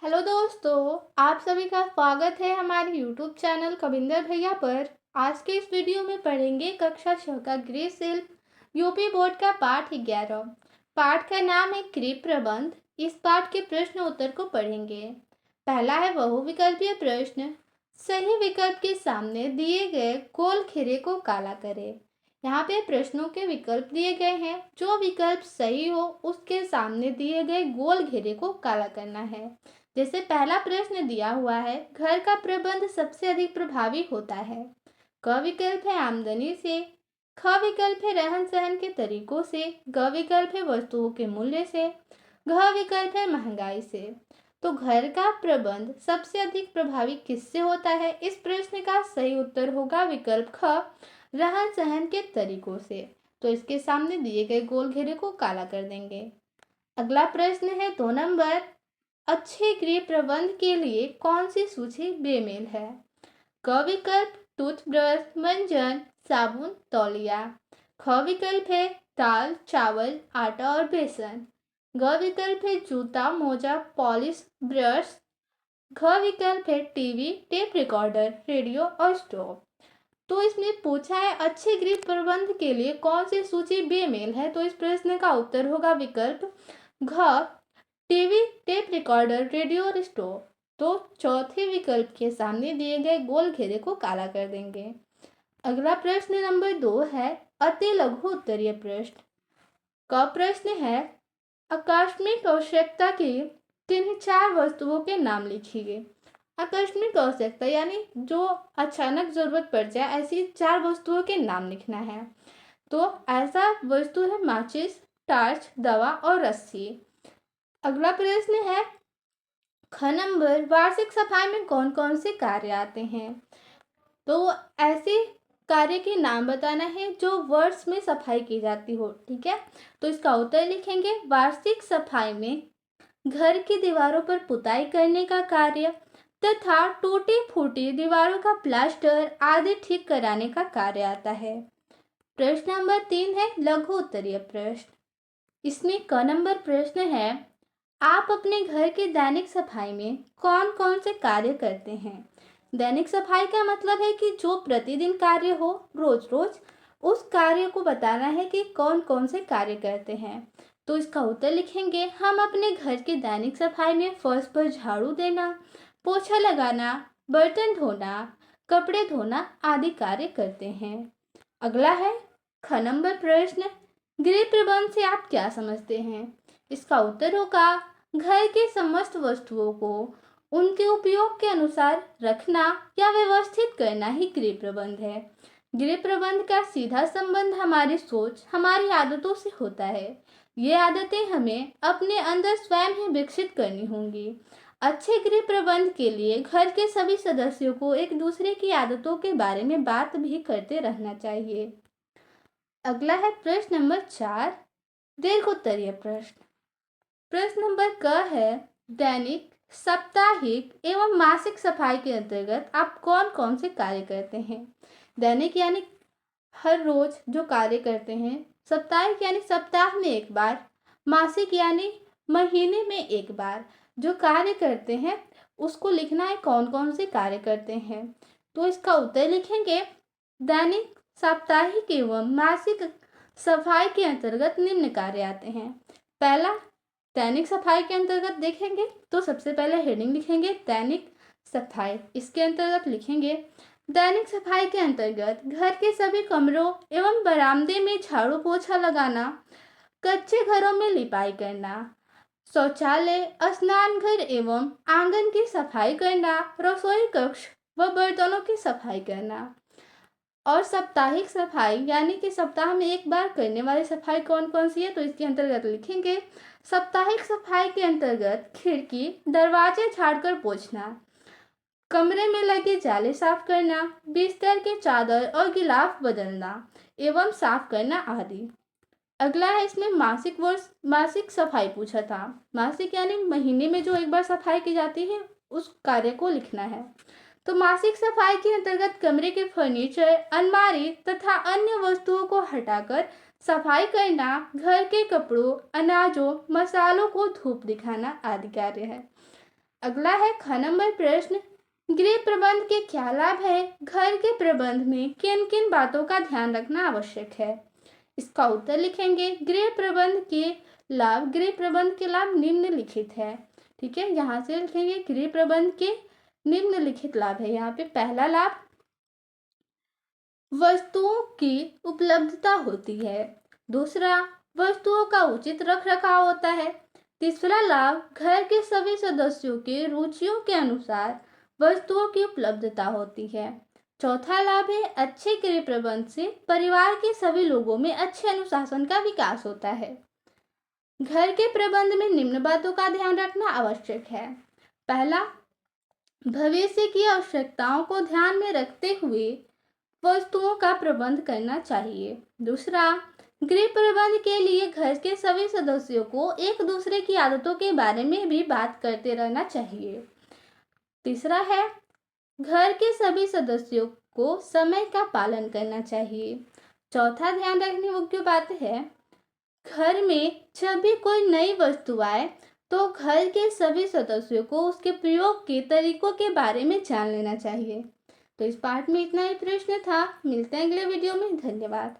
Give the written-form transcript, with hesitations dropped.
Hello दोस्तों, आप सभी का स्वागत है हमारे यूट्यूब चैनल कविंदर भैया पर। आज के इस वीडियो में पढ़ेंगे कक्षा 6 का गृह शिल्प यूपी बोर्ड का पाठ 11। पाठ का नाम है गृह प्रबंध। इस पाठ के प्रश्न उत्तर को पढ़ेंगे। पहला है बहुविकल्पीय प्रश्न। सही विकल्प के सामने दिए गए गोल घेरे को काला करें। यहाँ पे प्रश्नों के विकल्प दिए गए हैं। जो विकल्प सही हो उसके सामने दिए गए गोल घेरे को काला करना है। जैसे पहला प्रश्न दिया हुआ है, घर का प्रबंध सबसे अधिक प्रभावी होता है। क विकल्प है आमदनी से। ख विकल्प है रहन सहन के तरीकों से। ग विकल्प है वस्तुओं के मूल्य से। घ विकल्प है महंगाई से। तो घर का प्रबंध सबसे अधिक प्रभावी किससे होता है? इस प्रश्न का सही उत्तर होगा विकल्प ख, रहन सहन के तरीकों से। तो इसके सामने दिए गए गोल घेरे को काला कर देंगे। अगला प्रश्न है 2 नंबर। अच्छे गृह प्रबंध के लिए कौन सी सूची बेमेल है? क विकल्प टूथब्रश, मंजन, साबुन, तौलिया। ख विकल्प है दाल, चावल, आटा और बेसन। ग विकल्प है जूता, मोजा, पॉलिश, ब्रश। घ विकल्प है टीवी, टेप रिकॉर्डर, रेडियो और स्टोव। तो इसमें पूछा है अच्छे गृह प्रबंध के लिए कौन सी सूची बेमेल है? तो इस प्रश्न का उत्तर होगा विकल्प घ, टीवी, टेप रिकॉर्डर, रेडियो और स्टोव। तो चौथे विकल्प के सामने दिए गए गोल घेरे को काला कर देंगे। अगला प्रश्न नंबर 2 है अति लघु उत्तरीय प्रश्न। का प्रश्न है आकस्मिक आवश्यकता की किन्हीं 4 वस्तुओं के नाम लिखिए। आकस्मिक आवश्यकता यानी जो अचानक जरूरत पड़ जाए, ऐसी 4 वस्तुओं के नाम लिखना है। तो ऐसा वस्तु है माचिस, टार्च, दवा और रस्सी। अगला प्रश्न है ख नंबर वार्षिक सफाई में कौन कौन से कार्य आते हैं? तो ऐसे कार्य के नाम बताना है जो वर्ष में सफाई की जाती हो। ठीक है, तो इसका उत्तर लिखेंगे वार्षिक सफाई में घर की दीवारों पर पुताई करने का कार्य तथा टूटी फूटी दीवारों का प्लास्टर आदि ठीक कराने का कार्य आता है। प्रश्न नंबर 3 है लघु उत्तरीय प्रश्न। इसमें क नंबर प्रश्न है आप अपने घर की दैनिक सफाई में कौन कौन से कार्य करते हैं? दैनिक सफाई का मतलब है कि जो प्रतिदिन कार्य हो, रोज रोज उस कार्य को बताना है कि कौन कौन से कार्य करते हैं। तो इसका उत्तर लिखेंगे हम अपने घर की दैनिक सफाई में फर्श पर झाड़ू देना, पोछा लगाना, बर्तन धोना, कपड़े धोना आदि कार्य करते हैं। अगला है ख नंबर प्रश्न गृह प्रबंध से आप क्या समझते हैं? इसका उत्तर होगा घर की समस्त वस्तुओं को उनके उपयोग के अनुसार रखना या व्यवस्थित करना ही गृह प्रबंध है। गृह प्रबंध का सीधा संबंध हमारी सोच, हमारी आदतों से होता है। ये आदतें हमें अपने अंदर स्वयं ही विकसित करनी होंगी। अच्छे गृह प्रबंध के लिए घर के सभी सदस्यों को एक दूसरे की आदतों के बारे में बात भी करते रहना चाहिए। अगला है प्रश्न नंबर 4 दीर्घ उत्तरीय प्रश्न। प्रश्न नंबर क है दैनिक, साप्ताहिक एवं मासिक सफाई के अंतर्गत आप कौन कौन से कार्य करते हैं? दैनिक यानी हर रोज जो कार्य करते हैं, साप्ताहिक यानी सप्ताह में एक बार, मासिक यानी महीने में एक बार जो कार्य करते हैं उसको लिखना है कौन कौन से कार्य करते हैं। तो इसका उत्तर लिखेंगे दैनिक, साप्ताहिक एवं मासिक सफाई के अंतर्गत निम्न कार्य आते हैं। पहला दैनिक सफाई के अंतर्गत देखेंगे तो सबसे पहले हेडिंग लिखेंगे दैनिक सफाई। इसके अंतर्गत लिखेंगे दैनिक सफाई के अंतर्गत घर के सभी कमरों एवं बरामदे में झाड़ू पोछा लगाना, कच्चे घरों में लिपाई करना, शौचालय, स्नान घर एवं आंगन की सफाई करना, रसोई कक्ष व बर्तनों की सफाई करना। और साप्ताहिक सफाई यानी कि सप्ताह में एक बार करने वाली सफाई कौन कौन सी है? तो इसके अंतर्गत लिखेंगे साप्ताहिक सफाई के अंतर्गत खिड़की, दरवाजे झाड़कर पोंछना, कमरे में लगे जाले साफ करना, बिस्तर के चादर और गिलाफ बदलना एवं साफ करना आदि। अगला है इसमें मासिक सफाई पूछा था। मासिक यानी महीने में जो एक बार सफाई की जाती है उस कार्य को लिखना है। तो मासिक सफाई के अंतर्गत कमरे के फर्नीचर, अलमारी तथा अन्य वस्तुओं को हटाकर सफाई करना, घर के कपड़ों, अनाजों, मसालों को धूप दिखाना आदि कार्य है। अगला है ख नंबर प्रश्न, गृह प्रबंध के क्या लाभ है? घर के प्रबंध में किन किन बातों का ध्यान रखना आवश्यक है? इसका उत्तर लिखेंगे। गृह प्रबंध के लाभ निम्नलिखित है। ठीक है, यहाँ से लिखेंगे गृह प्रबंध के निम्नलिखित लाभ है। यहाँ पे पहला लाभ, वस्तुओं की उपलब्धता होती है। दूसरा, वस्तुओं का उचित रख रखाव होता है। तीसरा लाभ, घर के सभी सदस्यों के रुचियों के अनुसार वस्तुओं की उपलब्धता होती है। चौथा लाभ है, अच्छे गृह प्रबंध से परिवार के सभी लोगों में अच्छे अनुशासन का विकास होता है। घर के प्रबंध में निम्न बातों का ध्यान रखना आवश्यक है। पहला, भविष्य की आवश्यकताओं को ध्यान में रखते हुए वस्तुओं का प्रबंध करना चाहिए। दूसरा, गृह प्रबंध के लिए घर के सभी सदस्यों को एक दूसरे की आदतों के बारे में भी बात करते रहना चाहिए। तीसरा है, घर के सभी सदस्यों को समय का पालन करना चाहिए। चौथा, ध्यान रखने योग्य बात है, घर में जब भी कोई नई वस्तु आए तो घर के सभी सदस्यों को उसके प्रयोग के तरीकों के बारे में जान लेना चाहिए। तो इस पार्ट में इतना ही प्रश्न था। मिलते हैं अगले वीडियो में। धन्यवाद।